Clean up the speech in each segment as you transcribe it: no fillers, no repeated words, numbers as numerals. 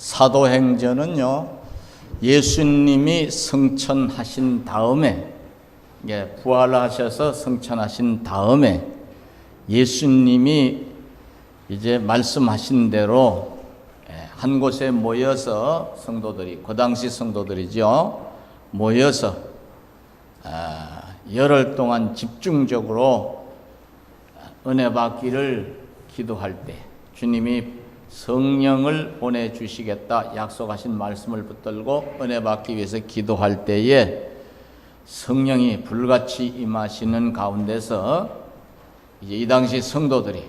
사도행전은요, 예수님이 승천하신 다음에, 부활하셔서 승천하신 다음에 예수님이 이제 말씀하신 대로 한 곳에 모여서 성도들이, 그 당시 성도들이죠, 모여서 열흘 동안 집중적으로 은혜 받기를 기도할 때, 주님이 성령을 보내주시겠다 약속하신 말씀을 붙들고 은혜 받기 위해서 기도할 때에 성령이 불같이 임하시는 가운데서 이제 이 당시 성도들이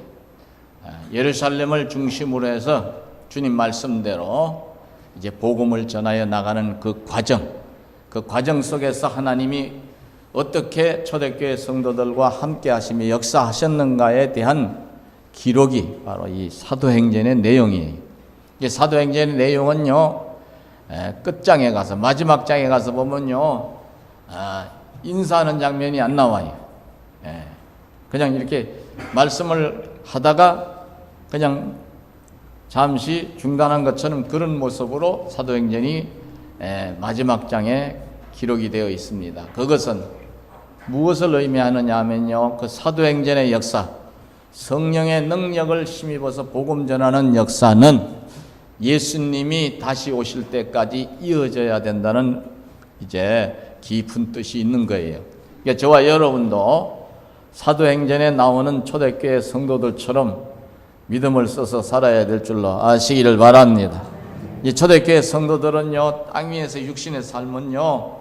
예루살렘을 중심으로 해서 주님 말씀대로 이제 복음을 전하여 나가는 그 과정 속에서 하나님이 어떻게 초대교회 성도들과 함께 하시며 역사하셨는가에 대한 기록이 바로 이 사도행전의 내용이에요. 이 사도행전의 내용은요, 끝장에 가서, 마지막 장에 가서 보면요, 인사하는 장면이 안 나와요. 그냥 이렇게 말씀을 하다가 그냥 잠시 중단한 것처럼 그런 모습으로 사도행전이 마지막 장에 기록이 되어 있습니다. 그것은 무엇을 의미하느냐 하면요, 그 사도행전의 역사, 성령의 능력을 힘입어서 복음 전하는 역사는 예수님이 다시 오실 때까지 이어져야 된다는 이제 깊은 뜻이 있는 거예요. 그러니까 저와 여러분도 사도행전에 나오는 초대교회 성도들처럼 믿음을 써서 살아야 될 줄로 아시기를 바랍니다. 이 초대교회 성도들은요, 땅 위에서 육신의 삶은요,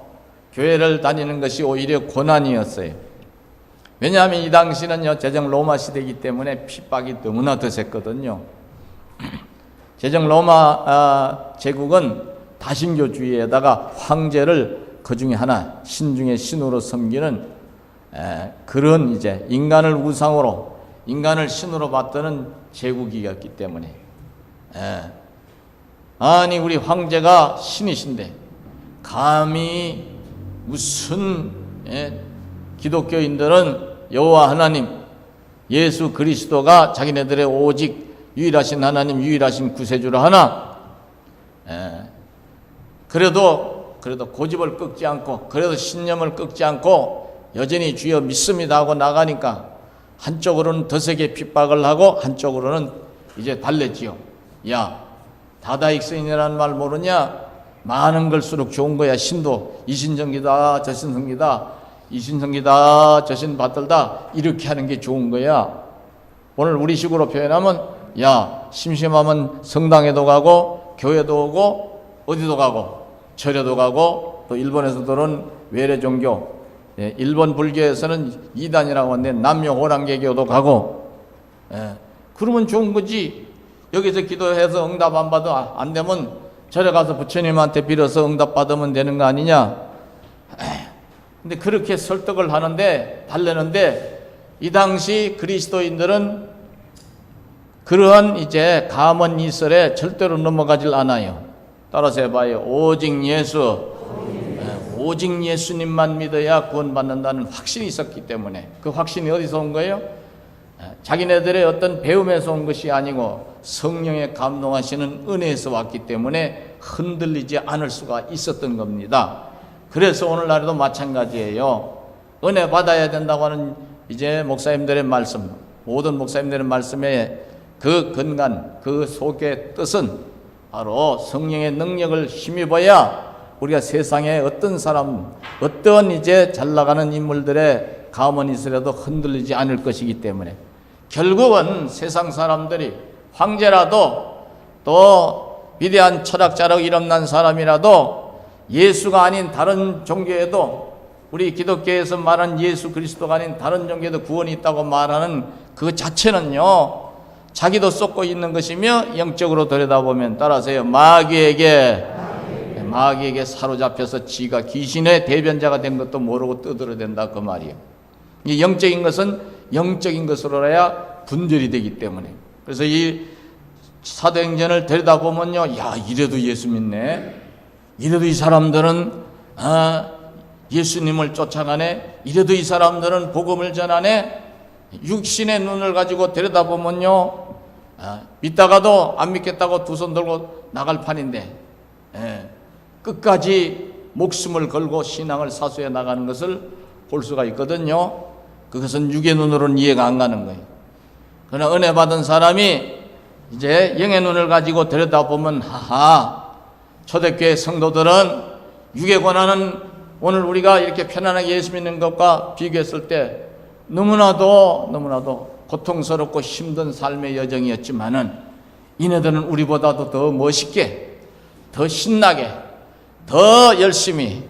교회를 다니는 것이 오히려 고난이었어요. 왜냐하면 이 당시는요, 제정 로마 시대이기 때문에 핍박이 너무나 거셌거든요. 제정 로마 제국은 다신교주의에다가 황제를 그 중에 하나, 신 중에 신으로 섬기는 그런 이제 인간을 우상으로, 인간을 신으로 받드는 제국이었기 때문에, 아니 우리 황제가 신이신데 감히 무슨 기독교인들은 여호와 하나님, 예수 그리스도가 자기네들의 오직 유일하신 하나님, 유일하신 구세주라 하나, 그래도 고집을 꺾지 않고, 그래도 신념을 꺾지 않고 여전히 주여 믿습니다 하고 나가니까 한쪽으로는 더 세게 핍박을 하고 한쪽으로는 이제 달랬지요. 야, 다다익선이라는 말 모르냐? 많은 걸수록 좋은 거야. 신도 이신성기다 저신성기다, 이신성기다 저신 받들다, 이렇게 하는 게 좋은 거야. 오늘 우리식으로 표현하면, 야, 심심하면 성당에도 가고 교회도 오고 어디도 가고 절에도 가고, 또 일본에서들은 외래 종교, 일본 불교에서는 이단이라고 하는데 남녀 호랑개교도 가고, 그러면 좋은 거지. 여기서 기도해서 응답 안 받아 안 되면 절에 가서 부처님한테 빌어서 응답 받으면 되는 거 아니냐. 근데 그렇게 설득을 하는데, 달래는데, 이 당시 그리스도인들은 그러한 이제 감언 이설에 절대로 넘어가질 않아요. 따라서 해봐요. 오직 예수님만 믿어야 구원받는다는 확신이 있었기 때문에. 그 확신이 어디서 온 거예요? 자기네들의 어떤 배움에서 온 것이 아니고 성령의 감동하시는 은혜에서 왔기 때문에 흔들리지 않을 수가 있었던 겁니다. 그래서 오늘날에도 마찬가지예요. 은혜 받아야 된다고 하는 이제 목사님들의 말씀, 모든 목사님들의 말씀에 그 근간, 그 속의 뜻은 바로 성령의 능력을 힘입어야 우리가 세상에 어떤 사람, 어떤 이제 잘 나가는 인물들의 가문이 있으라도 흔들리지 않을 것이기 때문에, 결국은 세상 사람들이 황제라도 또 위대한 철학자로 이름난 사람이라도 예수가 아닌 다른 종교에도, 우리 기독교에서 말하는 예수 그리스도가 아닌 다른 종교에도 구원이 있다고 말하는 그 자체는요, 자기도 쏟고 있는 것이며, 영적으로 들여다보면, 따라서요, 마귀에게 사로잡혀서 지가 귀신의 대변자가 된 것도 모르고 떠들어댄다, 그 말이에요. 이 영적인 것은 영적인 것으로 해야 분별이 되기 때문에. 그래서 이 사도행전을 들여다보면요, 야, 이래도 예수 믿네, 이래도 이 사람들은 예수님을 쫓아가네, 이래도 이 사람들은 복음을 전하네. 육신의 눈을 가지고 들여다보면요, 믿다가도 안 믿겠다고 두 손 들고 나갈 판인데 끝까지 목숨을 걸고 신앙을 사수해 나가는 것을 볼 수가 있거든요. 그것은 육의 눈으로는 이해가 안 가는 거예요. 그러나 은혜 받은 사람이 이제 영의 눈을 가지고 들여다보면 하하, 초대교회 성도들은 육의 고난은 오늘 우리가 이렇게 편안하게 예수 믿는 것과 비교했을 때 너무나도 고통스럽고 힘든 삶의 여정이었지만은 이네들은 우리보다도 더 멋있게, 더 신나게, 더 열심히,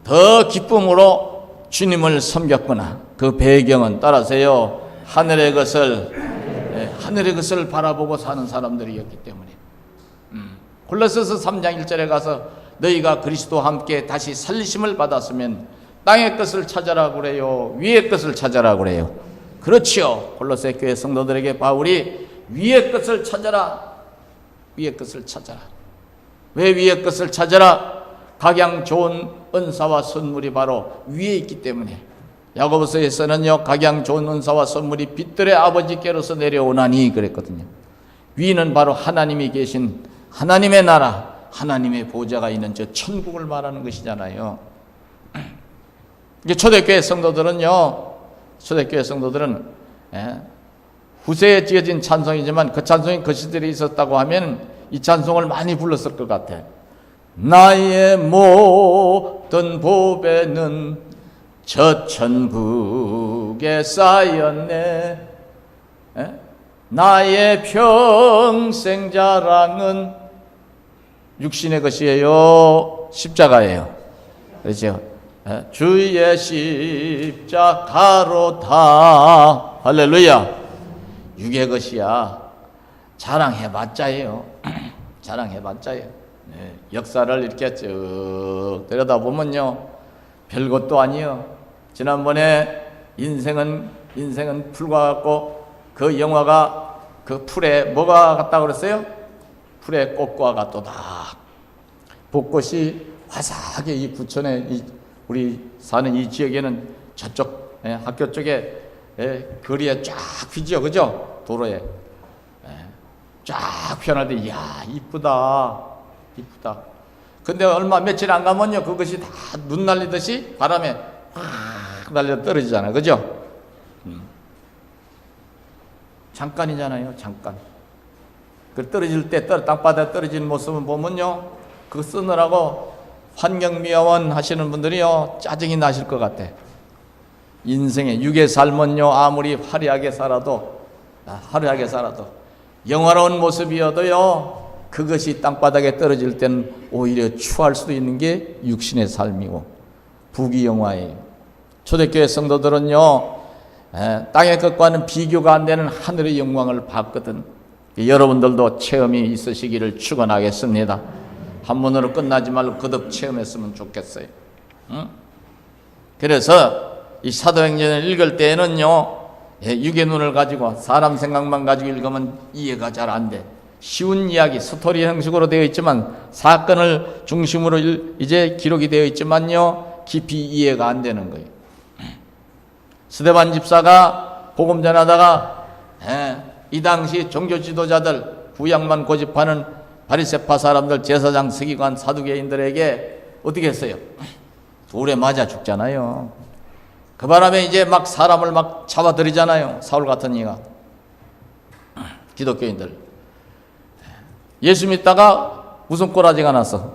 더 기쁨으로 주님을 섬겼구나. 그 배경은 따라서요, 하늘의 것을 바라보고 사는 사람들이었기 때문에. 골로새서 3장 1절에 가서 너희가 그리스도와 함께 다시 살리심을 받았으면 땅의 것을 찾아라 그래요, 위의 것을 찾아라 그래요. 그렇지요. 골로새 교회 성도들에게 바울이 위의 것을 찾아라, 위의 것을 찾아라. 왜 위의 것을 찾아라? 각양 좋은 은사와 선물이 바로 위에 있기 때문에. 야고보서에서는요, 각양 좋은 은사와 선물이 빛들의 아버지께로서 내려오나니 그랬거든요. 위는 바로 하나님이 계신 하나님의 나라, 하나님의 보좌가 있는 저 천국을 말하는 것이잖아요. 초대교회 성도들은요, 후세에 지어진 찬송이지만 그 찬송이 거시들이 있었다고 하면 이 찬송을 많이 불렀을 것 같아. 나의 모든 보배는 저 천국에 쌓였네. 나의 평생 자랑은 육신의 것이에요, 십자가예요. 그렇죠? 주의 십자가로 다, 할렐루야. 육의 것이야. 자랑해봤자예요. 자랑해봤자예요. 역사를 이렇게 쭉 들여다보면요, 별것도 아니요. 지난번에 인생은 풀과 같고, 그 영화가 그 풀에 뭐가 같다고 그랬어요? 풀의 꽃과 같도다. 벚꽃이 화사하게 이 부천에, 우리 사는 이 지역에는 저쪽 학교 쪽에 거리에 쫙 피죠, 그죠? 도로에 쫙 피어날 때, 이야, 이쁘다. 근데 며칠 안 가면요, 그것이 다 눈 날리듯이 바람에 확 날려 떨어지잖아요, 그죠? 잠깐이잖아요, 잠깐. 그 떨어질 때, 땅바닥에 떨어지는 모습을 보면요, 그거 쓰느라고 환경미화원 하시는 분들이요, 짜증이 나실 것 같아. 인생의 육의 삶은요, 아무리 화려하게 살아도 영화로운 모습이어도요, 그것이 땅바닥에 떨어질 때는 오히려 추할 수도 있는 게 육신의 삶이고 부귀영화예요. 초대교회 성도들은요, 땅의 것과는 비교가 안 되는 하늘의 영광을 봤거든. 여러분들도 체험이 있으시기를 축원하겠습니다. 한문으로 끝나지 말고 거듭 체험했으면 좋겠어요. 그래서 이 사도행전을 읽을 때에는요, 육의 눈을 가지고 사람 생각만 가지고 읽으면 이해가 잘 안 돼. 쉬운 이야기, 스토리 형식으로 되어 있지만, 사건을 중심으로 이제 기록이 되어 있지만요, 깊이 이해가 안 되는 거예요. 스데반 집사가 복음 전하다가 이 당시 종교 지도자들, 구약만 고집하는 바리새파 사람들, 제사장, 서기관, 사두개인들에게 어떻게 했어요? 돌에 맞아 죽잖아요. 그 바람에 이제 막 사람을 막 잡아들이잖아요, 사울 같은 이가. 기독교인들 예수 믿다가 무슨 꼬라지가 났어.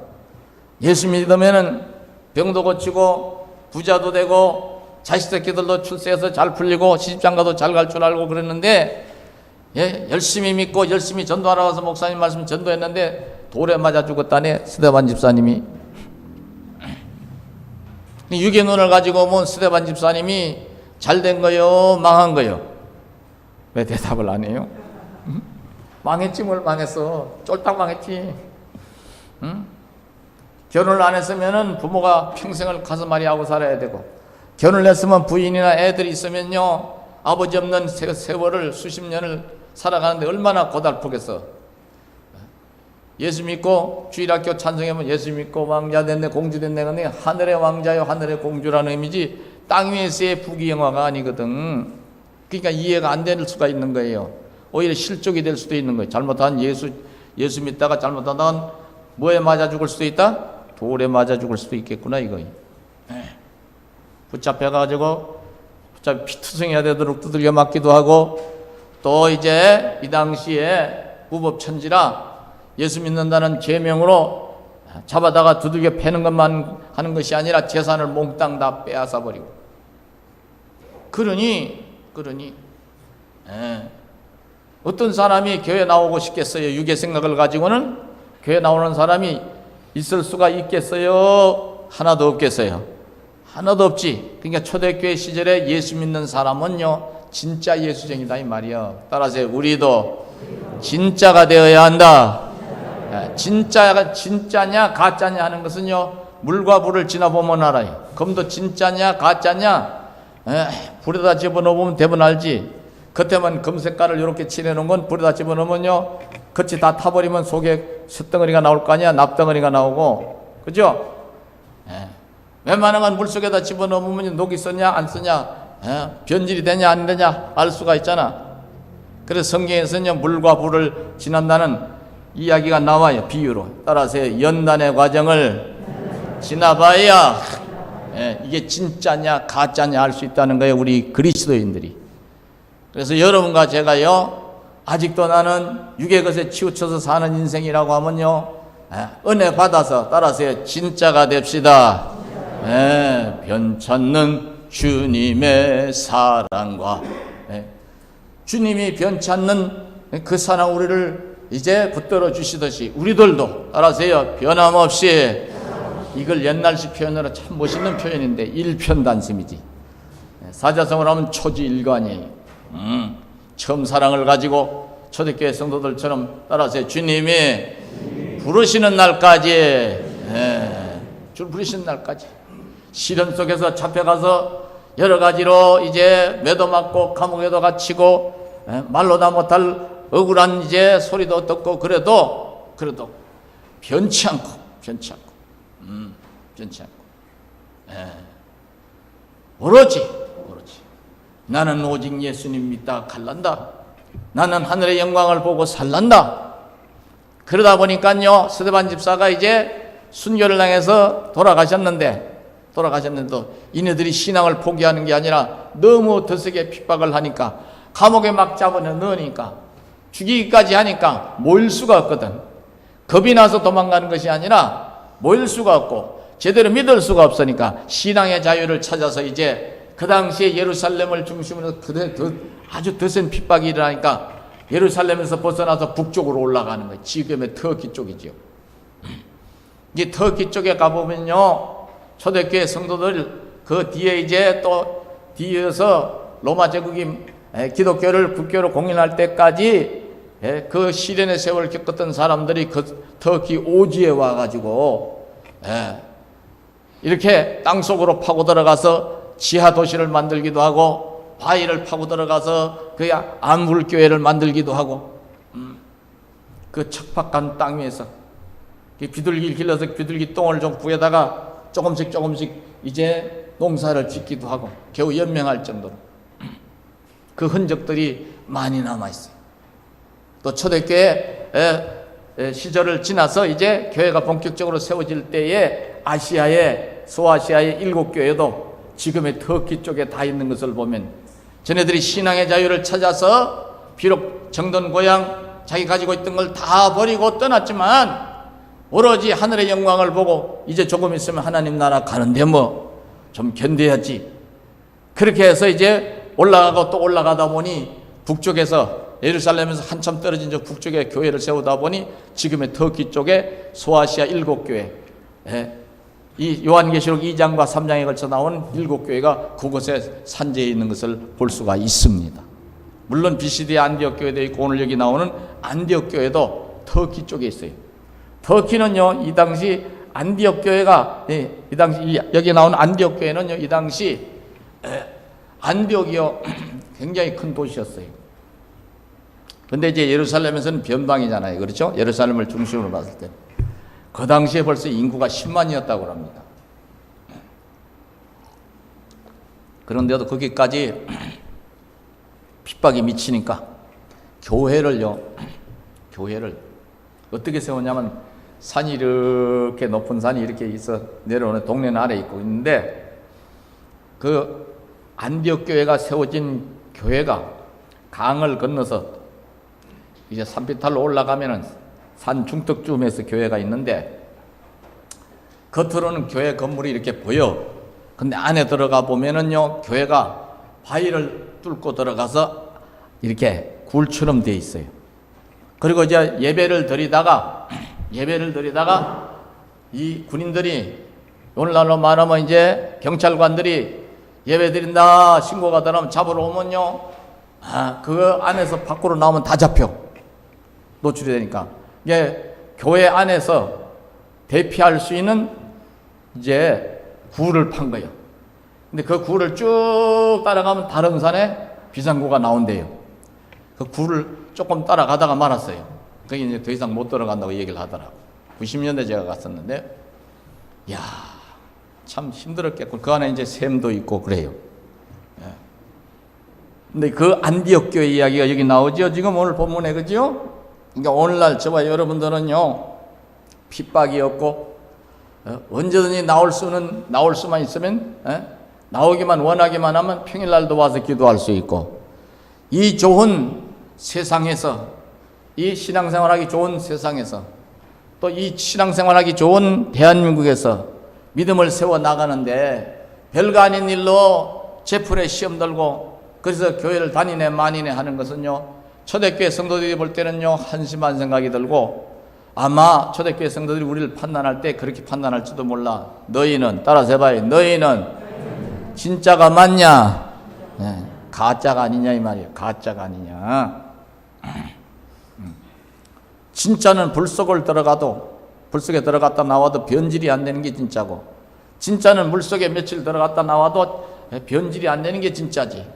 예수 믿으면은 병도 고치고 부자도 되고 자식 새끼들도 출세해서 잘 풀리고 시집장가도 잘 갈 줄 알고 그랬는데, 열심히 믿고 열심히 전도하러 가서 목사님 말씀 전도했는데 돌에 맞아 죽었다네, 스데반 집사님이. 육의 눈을 가지고 본 스데반 집사님이 잘된 거요, 망한 거요? 왜 대답을 안 해요? 망했지, 뭘 망했어. 쫄딱 망했지. 결혼을 안 했으면은 부모가 평생을 가슴앓이 하고 살아야 되고, 결혼을 했으면 부인이나 애들이 있으면요, 아버지 없는 세월을, 수십 년을 살아가는데 얼마나 고달프겠어. 예수 믿고 주일학교 찬송하면 예수 믿고 왕자 됐네, 공주 됐네. 근데 하늘의 왕자요, 하늘의 공주라는 의미지 땅 위에서의 부귀영화가 아니거든. 그러니까 이해가 안 될 수가 있는 거예요. 오히려 실족이 될 수도 있는 거예요. 잘못한 예수 믿다가 잘못하다가 뭐에 맞아 죽을 수도 있다? 돌에 맞아 죽을 수도 있겠구나 이거. 붙잡혀가지고 피투성해야 되도록 두들겨 맞기도 하고, 또 이제 이 당시에 무법천지라 예수 믿는다는 계명으로 잡아다가 두들겨 패는 것만 하는 것이 아니라 재산을 몽땅 다 빼앗아 버리고. 그러니 어떤 사람이 교회 나오고 싶겠어요? 육의 생각을 가지고는 교회 나오는 사람이 있을 수가 있겠어요? 하나도 없겠어요. 하나도 없지. 그러니까 초대교회 시절에 예수 믿는 사람은요 진짜 예수쟁이다 이 말이야. 따라서 우리도 진짜가 되어야 한다. 진짜가 진짜냐 가짜냐 하는 것은요 물과 불을 지나보면 알아요. 검도 진짜냐 가짜냐 불에다 집어넣으면 대부분 알지. 겉에만 검색깔을 이렇게 칠해놓은 건 불에다 집어넣으면요 겉이 다 타버리면 속에 쇳덩어리가 나올 거 아니야. 납덩어리가 나오고. 그죠? 웬만한 건 물속에다 집어넣으면 녹이 쓰냐 안 쓰냐 변질이 되냐 안 되냐 알 수가 있잖아. 그래서 성경에서는요 물과 불을 지난다는 이야기가 나와요. 비유로. 따라서 연단의 과정을 지나봐야 이게 진짜냐 가짜냐 알 수 있다는 거예요. 우리 그리스도인들이. 그래서 여러분과 제가요 아직도 나는 육의 것에 치우쳐서 사는 인생이라고 하면요 은혜 받아서 따라서 진짜가 됩시다. 변찮는 주님의 사랑과 주님이 변찮는 그 사랑 우리를 이제 붙들어 주시듯이 우리들도 따라서요 변함없이. 이걸 옛날식 표현으로 참 멋있는 표현인데 일편단심이지. 사자성어로 하면 초지일관이에요. 처음 사랑을 가지고 초대교회 성도들처럼 따라서 주님이 부르시는 날까지 줄 부르시는 날까지 시련 속에서 잡혀가서 여러 가지로 이제 매도 맞고 감옥에도 갇히고 말로 다 못할 억울한 이제 소리도 듣고 그래도 변치 않고 오로지 나는 오직 예수님 믿다 갈란다. 나는 하늘의 영광을 보고 살란다. 그러다 보니까요 스데반 집사가 이제 순교를 당해서 돌아가셨는데 이네들이 신앙을 포기하는 게 아니라 너무 더세게 핍박을 하니까 감옥에 막 잡아넣으니까 죽이기까지 하니까 모일 수가 없거든. 겁이 나서 도망가는 것이 아니라 모일 수가 없고 제대로 믿을 수가 없으니까 신앙의 자유를 찾아서 이제 그 당시에 예루살렘을 중심으로 아주 더센 핍박이 일어나니까 예루살렘에서 벗어나서 북쪽으로 올라가는 거예요. 지금의 터키 쪽이죠. 이 터키 쪽에 가보면요 초대교회 성도들 그 뒤에 이제 또 뒤에서 로마 제국이 기독교를 국교로 공인할 때까지 그 시련의 세월을 겪었던 사람들이 그 터키 오지에 와가지고 이렇게 땅속으로 파고 들어가서 지하 도시를 만들기도 하고 바위를 파고 들어가서 그 안물교회를 만들기도 하고 그 척박한 땅 위에서 비둘기 길러서 비둘기 똥을 좀 구해다가 조금씩 이제 농사를 짓기도 하고 겨우 연명할 정도로 그 흔적들이 많이 남아있어요. 또 초대교회 시절을 지나서 이제 교회가 본격적으로 세워질 때에 소아시아의 7교회도 지금의 터키 쪽에 다 있는 것을 보면 쟤네들이 신앙의 자유를 찾아서 비록 정든 고향 자기 가지고 있던 걸 다 버리고 떠났지만 오로지 하늘의 영광을 보고 이제 조금 있으면 하나님 나라 가는데 뭐 좀 견뎌야지. 그렇게 해서 이제 올라가고 또 올라가다 보니 북쪽에서 예루살렘에서 한참 떨어진 저 북쪽에 교회를 세우다 보니 지금의 터키 쪽에 소아시아 7교회 이 요한계시록 2장과 3장에 걸쳐 나온 7교회가 그곳에 산재해 있는 것을 볼 수가 있습니다. 물론 BCD의 안디옥 교회도 있고 오늘 여기 나오는 안디옥 교회도 터키 쪽에 있어요. 터키는요 이 당시 안디옥 교회가 이 당시 여기 나온 안디옥 교회는요 이 당시 안디옥이요 굉장히 큰 도시였어요. 근데 이제 예루살렘에서는 변방이잖아요. 그렇죠? 예루살렘을 중심으로 봤을 때 그 당시에 벌써 인구가 10만이었다고 합니다. 그런데도 거기까지 핍박이 미치니까 교회를 어떻게 세웠냐면 산이 이렇게 높은 산이 이렇게 있어 내려오는 동네는 아래 있고 있는데 그 안디옥 교회가 세워진 교회가 강을 건너서 이제 산비탈로 올라가면은 산 중턱쯤에서 교회가 있는데 겉으로는 교회 건물이 이렇게 보여. 근데 안에 들어가 보면은요 교회가 바위를 뚫고 들어가서 이렇게 굴처럼 돼 있어요. 그리고 이제 예배를 드리다가 이 군인들이 오늘날로 말하면 이제 경찰관들이 예배 드린다 신고가 들어오면 잡으러 오면요 그 안에서 밖으로 나오면 다 잡혀. 노출이 되니까 이게 교회 안에서 대피할 수 있는 이제 굴을 판 거예요. 근데 그 굴을 쭉 따라가면 다른 산에 비상구가 나온대요. 그 굴을 조금 따라가다가 말았어요. 거기 이제 더 이상 못 들어간다고 얘기를 하더라고. 90년대 제가 갔었는데, 야, 참 힘들었겠군. 그 안에 이제 샘도 있고 그래요. 예. 근데 그 안디옥 교회 이야기가 여기 나오죠. 지금 오늘 본문에 그죠? 그러니까 오늘날 저와 여러분들은요 핍박이 없고 언제든지 나올 수만 있으면 나오기만 원하기만 하면 평일날도 와서 기도할 수 있고 이 좋은 세상에서 이 신앙생활하기 좋은 세상에서 또 이 신앙생활하기 좋은 대한민국에서 믿음을 세워 나가는데 별거 아닌 일로 제풀에 시험 들고 그래서 교회를 다니네 마니네 하는 것은요 초대교회 성도들이 볼 때는요 한심한 생각이 들고 아마 초대교회 성도들이 우리를 판단할 때 그렇게 판단할지도 몰라. 너희는 따라서 해봐요. 너희는 진짜가 맞냐? 네, 가짜가 아니냐 이 말이에요. 가짜가 아니냐. 진짜는 불속에 들어갔다 나와도 변질이 안 되는 게 진짜고 진짜는 물속에 며칠 들어갔다 나와도 변질이 안 되는 게 진짜지.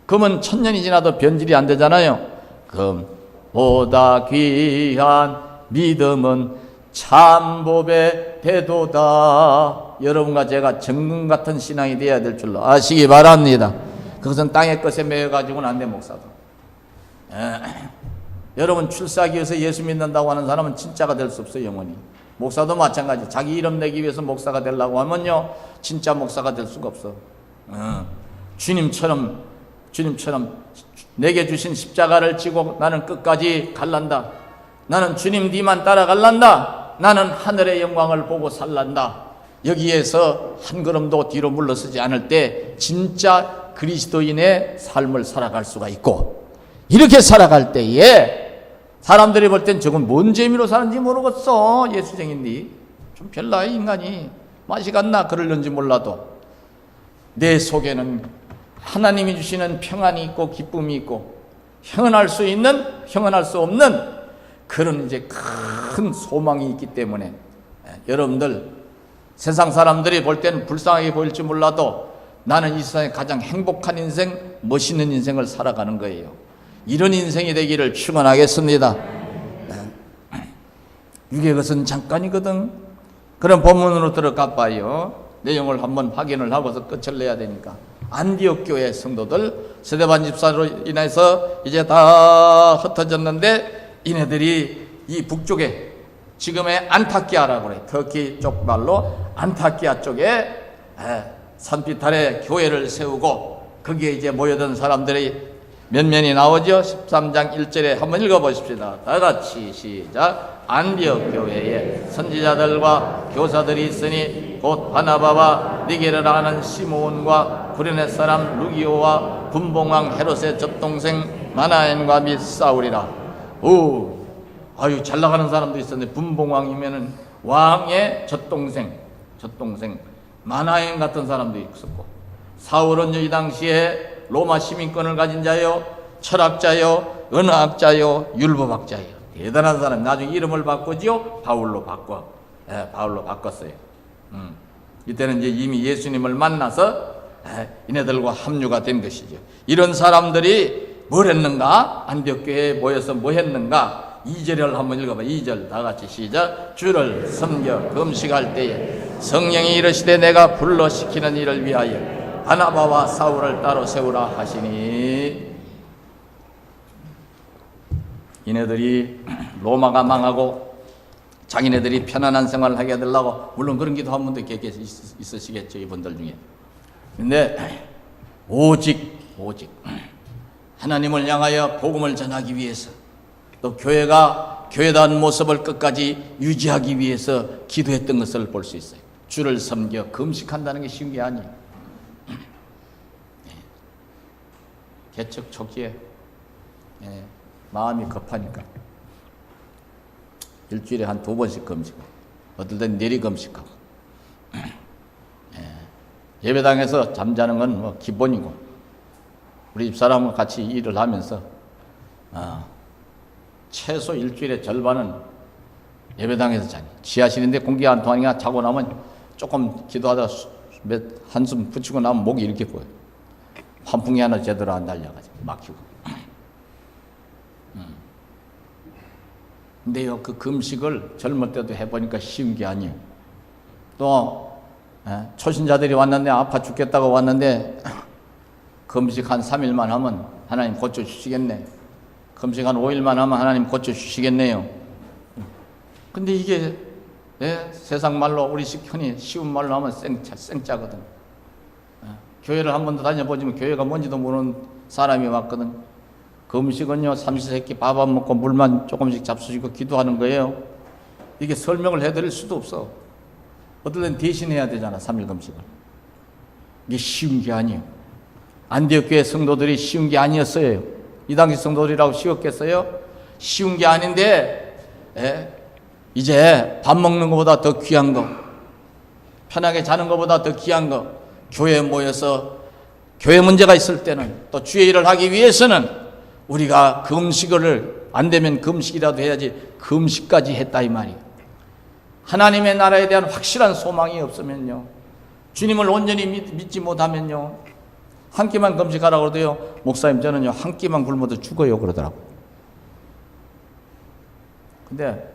금은 1000년이 지나도 변질이 안 되잖아요. 금보다 귀한 믿음은 참법의 대도다. 여러분과 제가 정금 같은 신앙이 되어야 될 줄로 아시기 바랍니다. 그것은 땅의 것에 매여가지고는 안 돼. 목사도 여러분 출세하기 위해서 예수 믿는다고 하는 사람은 진짜가 될 수 없어요. 영원히. 목사도 마찬가지. 자기 이름 내기 위해서 목사가 되려고 하면요 진짜 목사가 될 수가 없어. 주님처럼 내게 주신 십자가를 지고 나는 끝까지 갈란다. 나는 주님 뒤만 따라갈란다. 나는 하늘의 영광을 보고 살란다. 여기에서 한 걸음도 뒤로 물러서지 않을 때 진짜 그리스도인의 삶을 살아갈 수가 있고 이렇게 살아갈 때에 사람들이 볼 땐 저건 뭔 재미로 사는지 모르겠어. 예수쟁인데 좀 별나이 인간이 맛이 갔나 그러려는지 몰라도 내 속에는 하나님이 주시는 평안이 있고 기쁨이 있고 형언할 수 있는 형언할 수 없는 그런 이제 큰 소망이 있기 때문에 여러분들 세상 사람들이 볼 때는 불쌍하게 보일지 몰라도 나는 이 세상에 가장 행복한 인생, 멋있는 인생을 살아가는 거예요. 이런 인생이 되기를 축원하겠습니다. 육의 것은 잠깐이거든. 그런 본문으로 들어가 봐요. 내용을 한번 확인을 하고서 끝을 내야 되니까. 안디옥 교회 성도들 스데반 집사로 인해서 이제 다 흩어졌는데 이네들이 이 북쪽에 지금의 안타키아라고 그래. 터키 쪽 말로 안타키아 쪽에 산비탈에 교회를 세우고 거기에 이제 모여든 사람들이 몇 면이 나오죠. 13장 1절에 한번 읽어보십시다. 다 같이 시작. 안디옥 교회에 선지자들과 교사들이 있으니 곧 바나바와 니게르라 하는 시므온과 구레네 사람 루기오와 분봉왕 헤롯의 젖동생 마나엔과 및 사울이라. 아유 잘 나가는 사람도 있었는데 분봉왕이면은 왕의 젖동생 마나엔 같은 사람도 있었고 사울은 이 당시에 로마 시민권을 가진 자요 철학자요 언어학자요 율법학자요 대단한 사람. 나중에 이름을 바꾸지요. 바울로 바꿨어요. 이때는 이제 이미 예수님을 만나서 이네들과 합류가 된 것이죠. 이런 사람들이 뭘 했는가? 안디옥 교회에 모여서 뭐 했는가? 2절을 한번 읽어봐. 2절 다 같이 시작. 주를 섬겨 금식할 때에 성령이 이르시되 내가 불러시키는 일을 위하여 바나바와 사울을 따로 세우라 하시니 이네들이 로마가 망하고 자기네들이 편안한 생활을 하게 해달라고, 물론 그런 기도 한 분도 있으시겠죠, 이분들 중에. 근데 오직 하나님을 향하여 복음을 전하기 위해서, 또 교회가 교회다운 모습을 끝까지 유지하기 위해서 기도했던 것을 볼 수 있어요. 주를 섬겨 금식한다는 게 쉬운 게 아니에요. 개척 초기에 마음이 급하니까 일주일에 한 2번씩 금식하고, 어떨 땐 내리 금식하고, 예배당에서 잠자는 건 뭐 기본이고, 우리 집사람과 같이 일을 하면서 최소 일주일의 절반은 예배당에서 자니, 지하실인데 공기 안 통하니까 자고 나면 조금 기도하다 한숨 붙이고 나면 목이 이렇게 꼬여요. 환풍이 하나 제대로 안 달려가지고 막히고. 근데요, 그 금식을 젊을 때도 해보니까 쉬운 게 아니에요. 또 초신자들이 왔는데 아파 죽겠다고 왔는데 금식 한 3일만 하면 하나님 고쳐주시겠네. 금식 한 5일만 하면 하나님 고쳐주시겠네요. 근데 이게 세상 말로, 우리식 흔히 쉬운 말로 하면 생짜거든. 교회를 한 번도 다녀보지만 교회가 뭔지도 모르는 사람이 왔거든. 금식은요, 삼시세끼 밥 안 먹고 물만 조금씩 잡수시고 기도하는 거예요. 이게 설명을 해드릴 수도 없어. 어떨 땐 대신해야 되잖아, 3일 금식을. 이게 쉬운 게 아니에요. 안디옥 교회 성도들이 쉬운 게 아니었어요. 이 당시 성도들이라고 쉬웠겠어요? 쉬운 게 아닌데, 이제 밥 먹는 것보다 더 귀한 거, 편하게 자는 것보다 더 귀한 거, 교회에 모여서 교회 문제가 있을 때는, 또 주의 일을 하기 위해서는 우리가 금식을, 안 되면 금식이라도 해야지, 금식까지 했다 이 말이에요. 하나님의 나라에 대한 확실한 소망이 없으면요, 주님을 온전히 믿지 못하면요, 한 끼만 금식하라고 그러도요, 목사님 저는요 한 끼만 굶어도 죽어요 그러더라고. 근데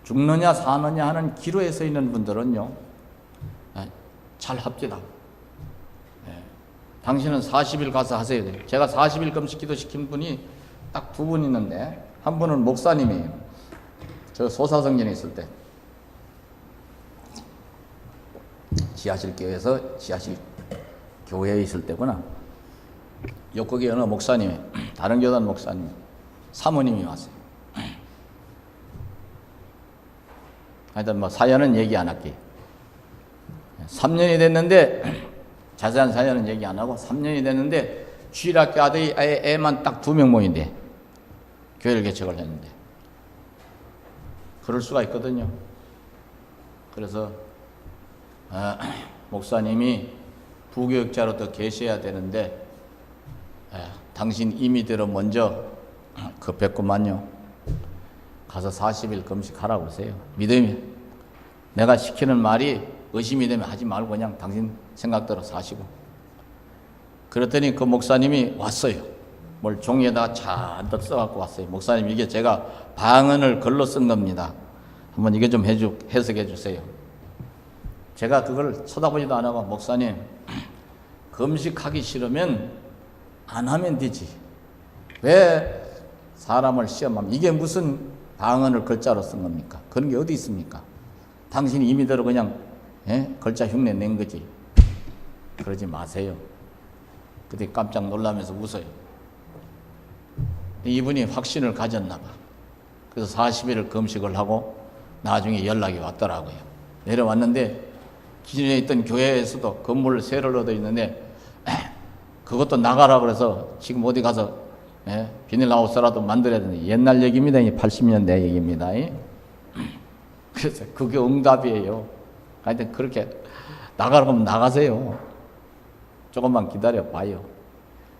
죽느냐 사느냐 하는 기로에 서 있는 분들은요 잘 합디다. 당신은 40일 가서 하세요. 제가 40일 금식 기도 시킨 분이 딱 2분 있는데, 한 분은 목사님이에요. 저 소사성전에 있을 때 지하실 교회에서, 지하실 교회에 있을 때구나. 거기 어느 목사님이, 다른 교단 목사님, 사모님이 왔어요. 하여튼 뭐 사연은 얘기 안 할게요. 3년이 됐는데, 자세한 사연은 얘기 안 하고, 3년이 됐는데 주일학교 아들이 애만 딱 2명 모인대. 교회를 개척을 했는데. 그럴 수가 있거든요. 그래서 목사님이 부교육자로 더 계셔야 되는데, 당신 임의대로 먼저 급했구만요. 가서 40일 금식하라고 그러세요. 믿음이, 내가 시키는 말이 의심이 되면 하지 말고 그냥 당신 생각대로 사시고. 그랬더니 그 목사님이 왔어요. 뭘 종이에다가 잔뜩 써갖고 왔어요. 목사님, 이게 제가 방언을 글로 쓴 겁니다. 한번 이게 좀 해석해 주세요. 제가 그걸 쳐다보지도 안 하고, 목사님, 금식하기 싫으면 안 하면 되지. 왜 사람을 시험합니까? 이게 무슨 방언을 글자로 쓴 겁니까? 그런 게 어디 있습니까? 당신이 임의대로 그냥 글자 흉내 낸 거지. 그러지 마세요. 그때 깜짝 놀라면서 웃어요. 이분이 확신을 가졌나 봐. 그래서 40일을 금식을 하고 나중에 연락이 왔더라고요. 내려왔는데 기존에 있던 교회에서도 건물 세를 얻어 있는데 그것도 나가라 그래서 지금 어디 가서 비닐하우스라도 만들어야 되는데, 옛날 얘기입니다. 80년대 얘기입니다. 그래서 그게 응답이에요. 하여튼 그렇게 나가라고 하면 나가세요. 조금만 기다려 봐요.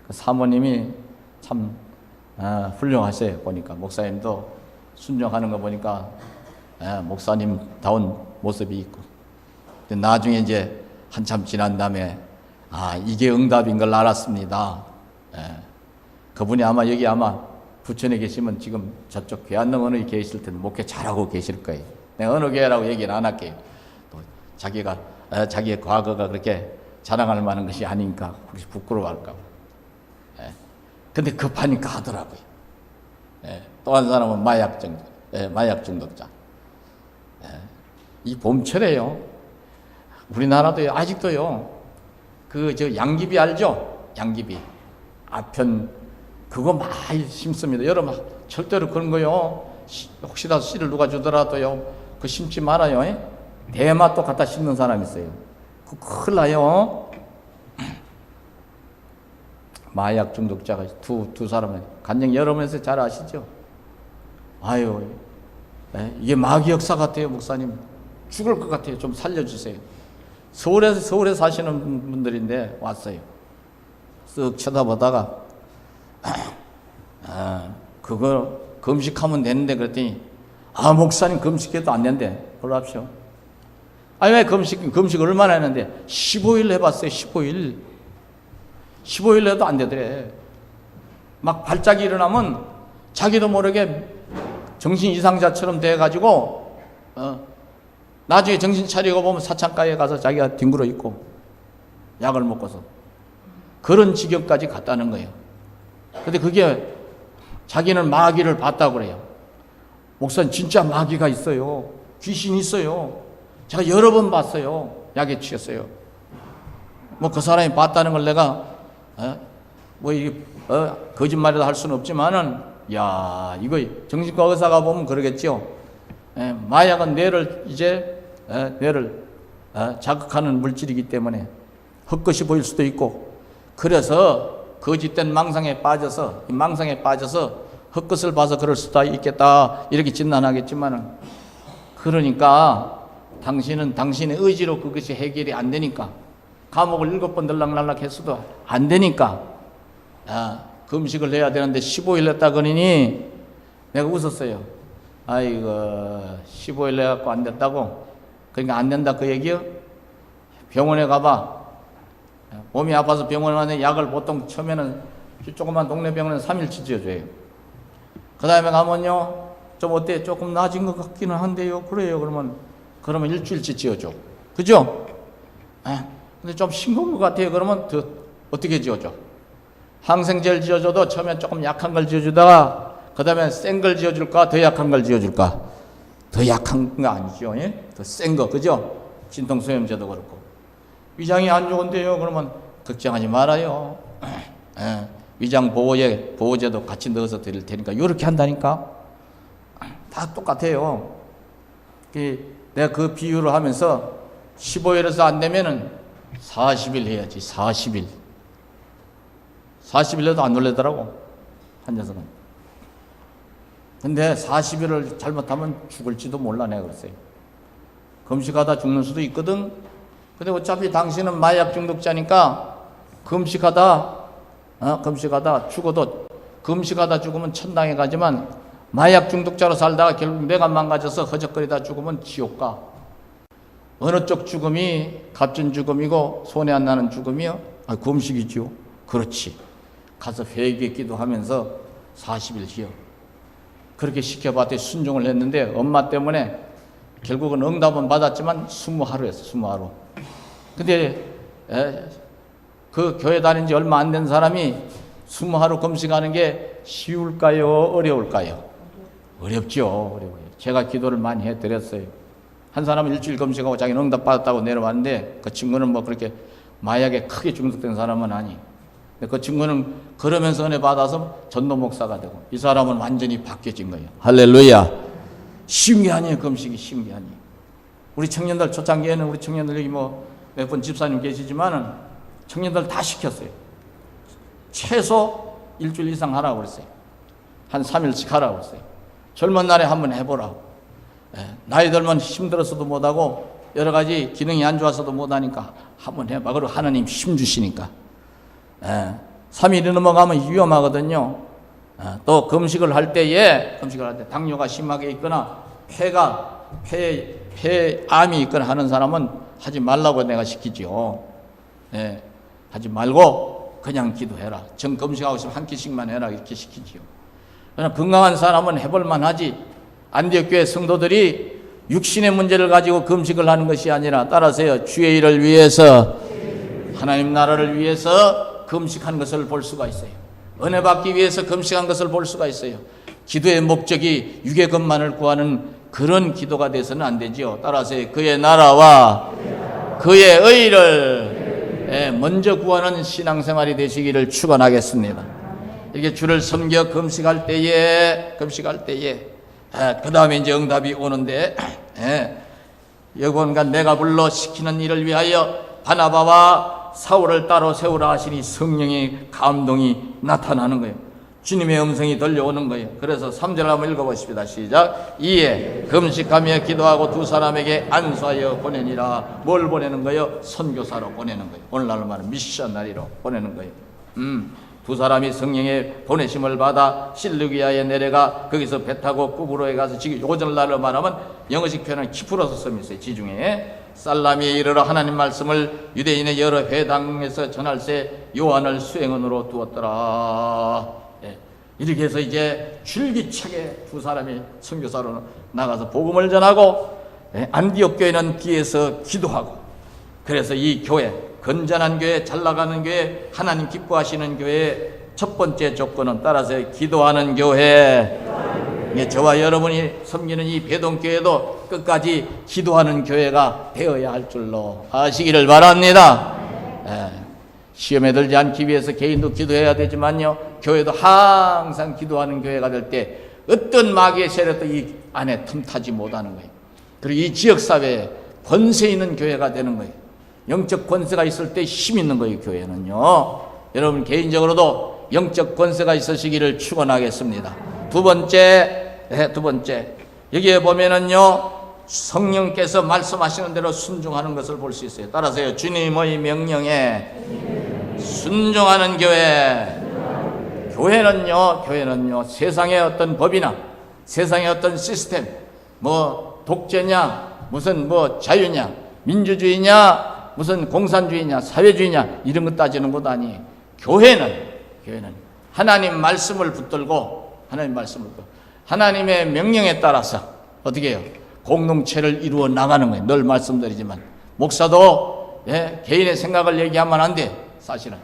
그 사모님이 참 훌륭하세요. 보니까 목사님도 순종하는 거 보니까 목사님다운 모습이 있고. 근데 나중에 이제 한참 지난 다음에 이게 응답인 걸 알았습니다. 그분이 아마 여기 부천에 계시면 지금 저쪽 괴안동 어느 계실 텐데 목회 잘하고 계실 거예요. 내가 어느 교회라고 얘기는 안 할게요. 또 자기가 자기의 과거가 그렇게 자랑할 만한 것이 아니니까 혹시 부끄러워할까 봐. 근데 급하니까 하더라고요. 또 한 사람은 마약증. 마약 중독자. 이 봄철에요. 우리나라도 아직도요. 저 양귀비 알죠? 양귀비. 아편 그거 많이 심습니다. 여러분 절대로 그런 거요. 혹시라도 씨를 누가 주더라도요. 그거 심지 말아요. 대마또 갖다 심는 사람 있어요. 그거 큰일 나요. 마약 중독자가 두 사람은 간증 여러분에서 잘 아시죠? 아유, 이게 마귀 역사 같아요, 목사님. 죽을 것 같아요. 좀 살려주세요. 서울에 사시는 분들인데 왔어요. 쓱 쳐다보다가 그거 금식하면 되는데 그랬더니 목사님 금식해도 안 된대. 그러랍시오. 아니 왜 금식 얼마나 했는데 15일 해봤어요. 15일 해도 안 되더래. 막 발작이 일어나면 자기도 모르게 정신 이상자처럼 돼가지고 나중에 정신 차리고 보면 사창가에 가서 자기가 뒹굴어 있고 약을 먹고서 그런 지경까지 갔다는 거예요. 근데 그게 자기는 마귀를 봤다고 그래요. 목사님 진짜 마귀가 있어요. 귀신이 있어요. 제가 여러 번 봤어요. 약에 취했어요. 뭐 그 사람이 봤다는 걸 내가 거짓말이라 할 수는 없지만은 야 이거 정신과 의사가 보면 그러겠죠. 마약은 뇌를 자극하는 물질이기 때문에 헛것이 보일 수도 있고 그래서 거짓된 망상에 빠져서 헛것을 봐서 그럴 수도 있겠다 이렇게 진단하겠지만은 그러니까 당신의 의지로 그것이 해결이 안 되니까 감옥을 7번 들락날락 했어도 안 되니까 금식을 해야 되는데 15일 했다 그러니 내가 웃었어요. 아이고 15일 해갖고 안 됐다고? 그러니까 안 된다 그 얘기요? 병원에 가봐. 몸이 아파서 병원에 가는데 약을 보통 처음에는 조그만 동네 병원은 3일치 지어줘요. 그 다음에 가면요 좀 어때? 조금 나아진 것 같기는 한데요. 그래요. 그러면 일주일치 지어줘. 그죠? 근데 좀 싱거운 것 같아요. 그러면 더 어떻게 지어줘? 항생제를 지어줘도 처음엔 조금 약한 걸 지어주다가 그 다음에 센 걸 지어줄까? 더 약한 걸 지어줄까? 더 약한 거 아니죠? 예? 더 센 거, 그죠? 진통소염제도 그렇고. 위장이 안 좋은데요? 그러면 걱정하지 말아요. 위장 보호제도 같이 넣어서 드릴 테니까. 이렇게 한다니까? 다 똑같아요. 내가 그 비유를 하면서 15일에서 안 되면은 40일 해야지, 40일. 40일 해도 안 놀래더라고, 한 녀석은. 근데 40일을 잘못하면 죽을지도 몰라, 내가 그랬어요. 금식하다 죽는 수도 있거든. 근데 어차피 당신은 마약 중독자니까 금식하다 죽어도 금식하다 죽으면 천당에 가지만 마약 중독자로 살다가 결국 뇌가 망가져서 허적거리다 죽으면 지옥 가. 어느 쪽 죽음이 값진 죽음이고 손해 안 나는 죽음이요? 금식이지요. 그렇지. 가서 회개 기도하면서 40일 쉬어. 그렇게 시켜봤더니 순종을 했는데 엄마 때문에 결국은 응답은 받았지만 20하루 했어. 20하루. 근데 그 교회 다닌 지 얼마 안 된 사람이 20하루 금식하는 게 쉬울까요? 어려울까요? 어렵죠. 어려워요. 제가 기도를 많이 해드렸어요. 한 사람은 일주일 금식하고 자기는 응답 받았다고 내려왔는데 그 친구는 뭐 그렇게 마약에 크게 중독된 사람은 아니. 그 친구는 그러면서 은혜 받아서 전도 목사가 되고 이 사람은 완전히 바뀌어진 거예요. 할렐루야. 쉬운 게 아니에요. 금식이 쉬운 게 아니에요. 우리 청년들 초창기에는 우리 청년들 여기 뭐 몇 분 집사님 계시지만은 청년들 다 시켰어요. 최소 일주일 이상 하라고 그랬어요. 한 3일씩 하라고 그랬어요. 젊은 날에 한번 해보라고. 나이 들면 힘들어서도 못하고 여러 가지 기능이 안 좋아서도 못하니까 한번 해봐. 그리고 하나님 힘 주시니까. 3일이 넘어가면 위험하거든요. 또 금식을 할 때에 당뇨가 심하게 있거나 폐암이 있거나 하는 사람은 하지 말라고 내가 시키죠. 하지 말고 그냥 기도해라. 정 금식하고 있으면 한 끼씩만 해라 이렇게 시키지요. 그러나 건강한 사람은 해볼만 하지. 안디옥교회 성도들이 육신의 문제를 가지고 금식을 하는 것이 아니라 따라서요. 주의 일을 위해서 하나님 나라를 위해서 금식한 것을 볼 수가 있어요. 은혜 받기 위해서 금식한 것을 볼 수가 있어요. 기도의 목적이 육의 것만을 구하는 그런 기도가 돼서는 안 되지요. 따라서 그의 나라와 그의 의를 먼저 구하는 신앙생활이 되시기를 축원하겠습니다. 이렇게 주를 섬겨 금식할 때에 그 다음에 이제 응답이 오는데 여건과 내가 불러 시키는 일을 위하여 바나바와 사울을 따로 세우라 하시니 성령의 감동이 나타나는 거예요. 주님의 음성이 들려오는 거예요. 그래서 3절 한번 읽어보십시다. 시작. 이에 금식하며 기도하고 두 사람에게 안수하여 보내니라. 뭘 보내는 거예요? 선교사로 보내는 거예요. 오늘날로 말하면 미셔너리로 보내는 거예요. 두 사람이 성령의 보내심을 받아 실루기아에 내려가 거기서 배 타고 꾸브로에 가서 지금 오늘날로 말하면 영어식 표현은 키프로스 섬이 있어요. 지중해 살라미에 이르러 하나님 말씀을 유대인의 여러 회당에서 전할세 요한을 수행원으로 두었더라. 이렇게 해서 이제 줄기차게 두 사람이 선교사로 나가서 복음을 전하고 안디옥 교회는 뒤에서 기도하고, 그래서 이 교회, 건전한 교회, 잘나가는 교회, 하나님 기뻐하시는 교회의 첫 번째 조건은 따라서 기도하는 교회. 저와 여러분이 섬기는 이 배동교회도 끝까지 기도하는 교회가 되어야 할 줄로 아시기를 바랍니다. 시험에 들지 않기 위해서 개인도 기도해야 되지만요, 교회도 항상 기도하는 교회가 될 때 어떤 마귀의 세력도 이 안에 틈타지 못하는 거예요. 그리고 이 지역사회에 권세 있는 교회가 되는 거예요. 영적 권세가 있을 때 힘 있는 거예요. 교회는요. 여러분 개인적으로도 영적 권세가 있으시기를 축원하겠습니다. 두 번째 여기에 보면은요, 성령께서 말씀하시는 대로 순종하는 것을 볼 수 있어요. 따라서요, 주님의 명령에 순종하는 교회. 교회는요 세상의 어떤 법이나 세상의 어떤 시스템, 뭐 독재냐, 무슨 뭐 자유냐, 민주주의냐, 무슨 공산주의냐, 사회주의냐, 이런 것 따지는 것 아니에요. 교회는 하나님 말씀을 붙들고 하나님의 명령에 따라서 어떻게 해요? 공동체를 이루어 나가는 거예요. 늘 말씀드리지만 목사도 개인의 생각을 얘기하면 안 돼. 사실은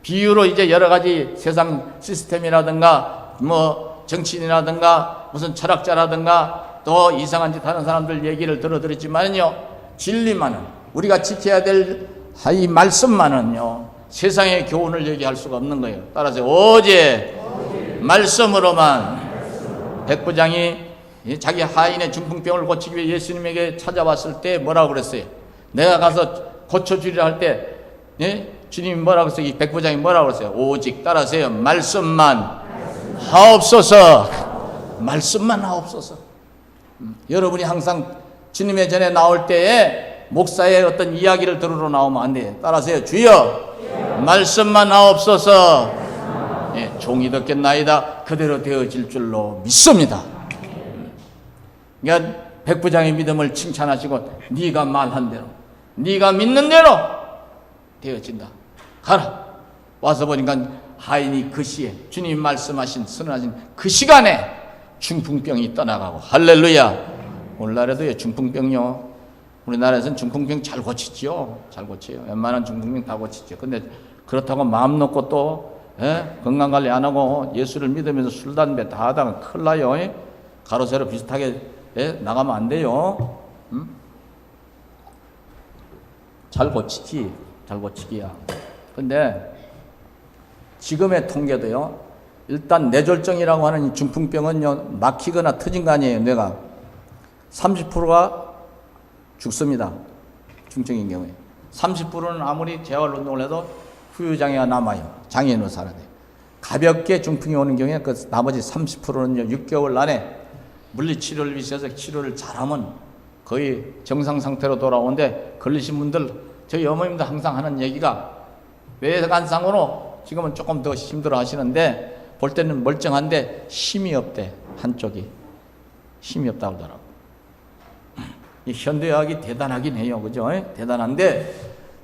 비유로 이제 여러 가지 세상 시스템이라든가 뭐 정치인이라든가 무슨 철학자라든가 또 이상한 짓 하는 사람들 얘기를 들어드렸지만요, 진리만은, 우리가 지켜야 될 이 말씀만은요 세상의 교훈을 얘기할 수가 없는 거예요. 따라서 오직 말씀으로만. 백부장이 자기 하인의 중풍병을 고치기 위해 예수님에게 찾아왔을 때 뭐라고 그랬어요? 내가 가서 고쳐주리라 할 때 주님이 뭐라고 했어요? 이 백부장이 뭐라고 그랬어요? 오직 따라서요, 말씀만 하옵소서. 말씀만 하옵소서. 여러분이 항상 주님의 전에 나올 때에 목사의 어떤 이야기를 들으러 나오면 안 돼요. 따라서요, 주여 말씀만 하옵소서. 종이 듣겠나이다. 그대로 되어질 줄로 믿습니다. 그러니까 백부장의 믿음을 칭찬하시고 네가 말한 대로, 네가 믿는 대로 되어진다. 가라. 와서 보니까 하인이 그 시에 주님 말씀하신 선언하신 그 시간에 중풍병이 떠나가고. 할렐루야. 오늘날에도 중풍병요, 우리나라에서는 중풍병 잘 고치죠. 잘 고쳐요. 웬만한 중풍병 다 고치죠. 근데 그렇다고 마음 놓고 또 건강관리 안 하고 예수를 믿으면서 술, 담배 다 하다가 큰일 나요. 가로세로 비슷하게 나가면 안 돼요. 잘 고치기야. 근데 지금의 통계도요, 일단 뇌졸중이라고 하는 이 중풍병은요, 막히거나 터진 거 아니에요. 뇌가 30%가 죽습니다. 중증인 경우에 30%는 아무리 재활운동을 해도 후유장애가 남아요. 장애인으로 살아야 돼요. 가볍게 중풍이 오는 경우에 그 나머지 30%는요 6개월 안에 물리치료를 위해서 치료를 잘하면 거의 정상 상태로 돌아오는데, 걸리신 분들, 저희 어머님도 항상 하는 얘기가 외관상으로 지금은 조금 더 힘들어 하시는데 볼 때는 멀쩡한데 힘이 없대. 한쪽이 힘이 없다고 하더라고. 이 현대의학이 대단하긴 해요. 그죠? 대단한데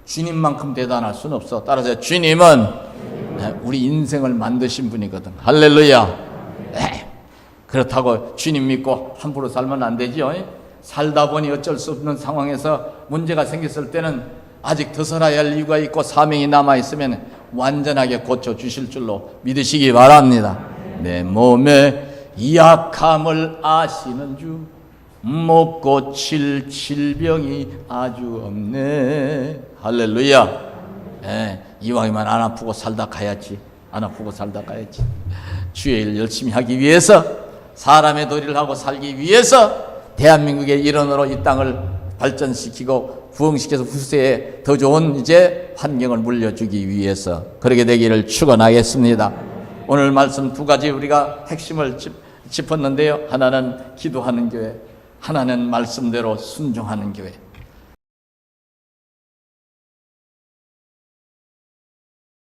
주님만큼 대단할 수는 없어. 따라서 주님은 우리 인생을 만드신 분이거든. 할렐루야. 그렇다고 주님 믿고 함부로 살면 안 되죠. 살다 보니 어쩔 수 없는 상황에서 문제가 생겼을 때는 아직 더 살아야 할 이유가 있고 사명이 남아있으면 완전하게 고쳐주실 줄로 믿으시기 바랍니다. 내 몸의 약함을 아시는 주, 못 고칠 질병이 아주 없네. 할렐루야. 이왕이면 안 아프고 살다 가야지. 안 아프고 살다 가야지. 주의 일 열심히 하기 위해서, 사람의 도리를 하고 살기 위해서 대한민국의 일원으로 이 땅을 발전시키고 부흥시켜서 후세에 더 좋은 이제 환경을 물려주기 위해서 그렇게 되기를 축원하겠습니다. 오늘 말씀 두 가지 우리가 핵심을 짚었는데요. 하나는 기도하는 교회, 하나는 말씀대로 순종하는 교회.